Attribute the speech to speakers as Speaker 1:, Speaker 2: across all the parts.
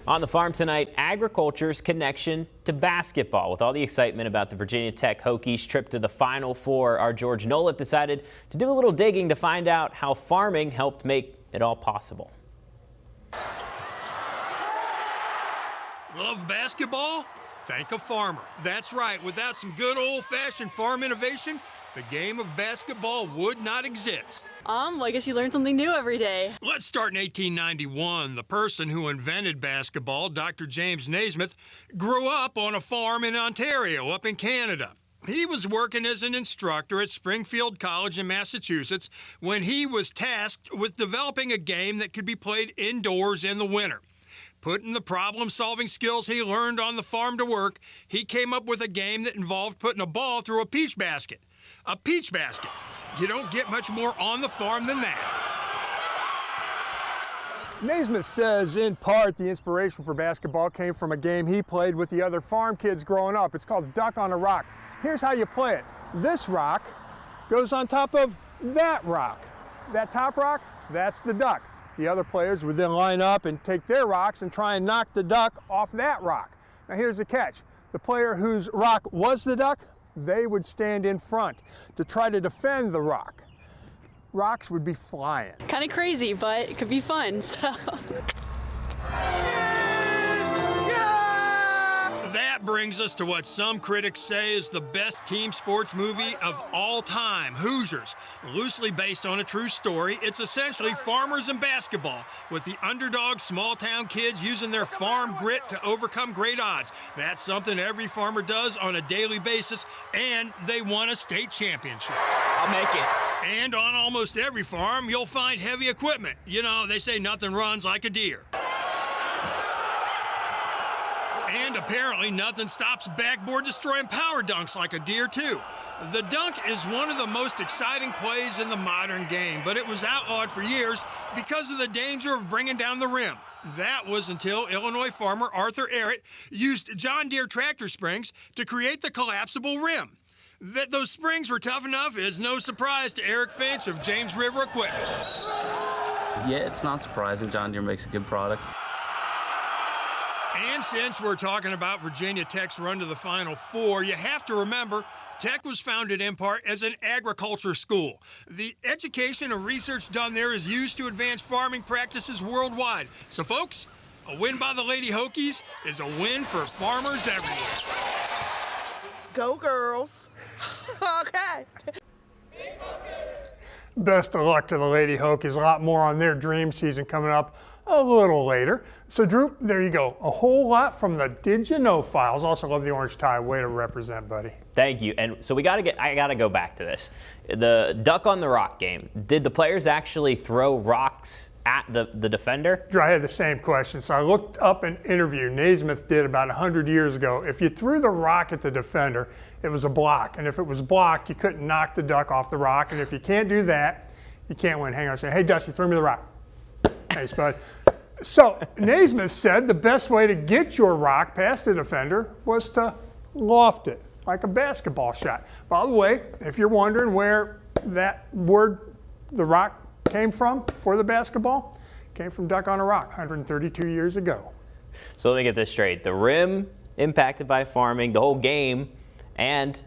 Speaker 1: On the farm tonight, agriculture's connection to basketball. With all the excitement about the Virginia Tech Hokies' trip to the Final Four, our George Noliff decided to do a little digging to find out how farming helped make it all possible.
Speaker 2: Love basketball? Thank a farmer. That's right. Without some good old-fashioned farm innovation, the game of basketball would not exist.
Speaker 3: Well, I guess you learn something new every day.
Speaker 2: Let's start in 1891. The person who invented basketball, Dr. James Naismith, grew up on a farm in Ontario, up in Canada. He was working as an instructor at Springfield College in Massachusetts when he was tasked with developing a game that could be played indoors in the winter. Putting the problem-solving skills he learned on the farm to work, he came up with a game that involved putting a ball through a peach basket. A peach basket. You don't get much more on the farm than that.
Speaker 4: Naismith says, in part, the inspiration for basketball came from a game he played with the other farm kids growing up. It's called Duck on a Rock. Here's how you play it. This rock goes on top of that rock. That top rock, that's the duck. The other players would then line up and take their rocks and try and knock the duck off that rock. Now here's the catch. The player whose rock was the duck, they would stand in front to try to defend the rock. Rocks would be flying.
Speaker 3: Kind of crazy, but it could be fun, so.
Speaker 2: That brings us to what some critics say is the best team sports movie of all time, Hoosiers. Loosely based on a true story, it's essentially farmers and basketball, with the underdog small-town kids using their farm grit to overcome great odds. That's something every farmer does on a daily basis, and they won a state championship.
Speaker 5: I'll make it.
Speaker 2: And on almost every farm, you'll find heavy equipment. You know, they say nothing runs like a deer. And apparently nothing stops backboard destroying power dunks like a deer too. The dunk is one of the most exciting plays in the modern game, but it was outlawed for years because of the danger of bringing down the rim. That was until Illinois farmer Arthur Ehret used John Deere tractor springs to create the collapsible rim. That those springs were tough enough is no surprise to Eric Finch of James River Equipment.
Speaker 6: Yeah, it's not surprising. John Deere makes a good product.
Speaker 2: And since we're talking about Virginia Tech's run to the Final Four, you have to remember Tech was founded in part as an agriculture school. The education and research done there is used to advance farming practices worldwide. So folks, a win by the Lady Hokies is a win for farmers everywhere.
Speaker 7: Go girls. Okay.
Speaker 4: Best of luck to the Lady Hokies. A lot more on their dream season coming up a little later. So Drew, there you go. A whole lot from the Did You Know files. Also love the orange tie. Way to represent, buddy.
Speaker 1: Thank you. And so I gotta go back to this. The Duck on the Rock game. Did the players actually throw rocks at the defender?
Speaker 4: Drew, I had the same question. So I looked up an interview Naismith did about 100 years ago. If you threw the rock at the defender, it was a block. And if it was blocked, you couldn't knock the duck off the rock. And if you can't do that, you can't win. Hang on a second. Hey, Dusty, throw me the rock. Thanks, bud. So Naismith said the best way to get your rock past the defender was to loft it, like a basketball shot. By the way, if you're wondering where that word, the rock, came from for the basketball, it came from Duck on a Rock 132 years ago.
Speaker 1: So let me get this straight. The rim impacted by farming, the whole game, and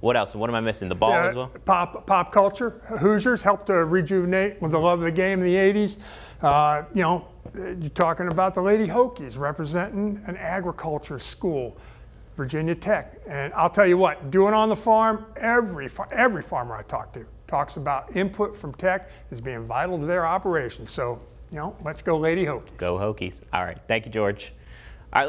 Speaker 1: what else? What am I missing? The ball as well?
Speaker 4: Pop culture. Hoosiers helped to rejuvenate with the love of the game in the 80s. You know, you're talking about the Lady Hokies representing an agriculture school, Virginia Tech. And I'll tell you what, doing on the farm, every farmer I talk to talks about input from Tech as being vital to their operation. So, you know, let's go Lady Hokies.
Speaker 1: Go Hokies. All right. Thank you, George. All right, let's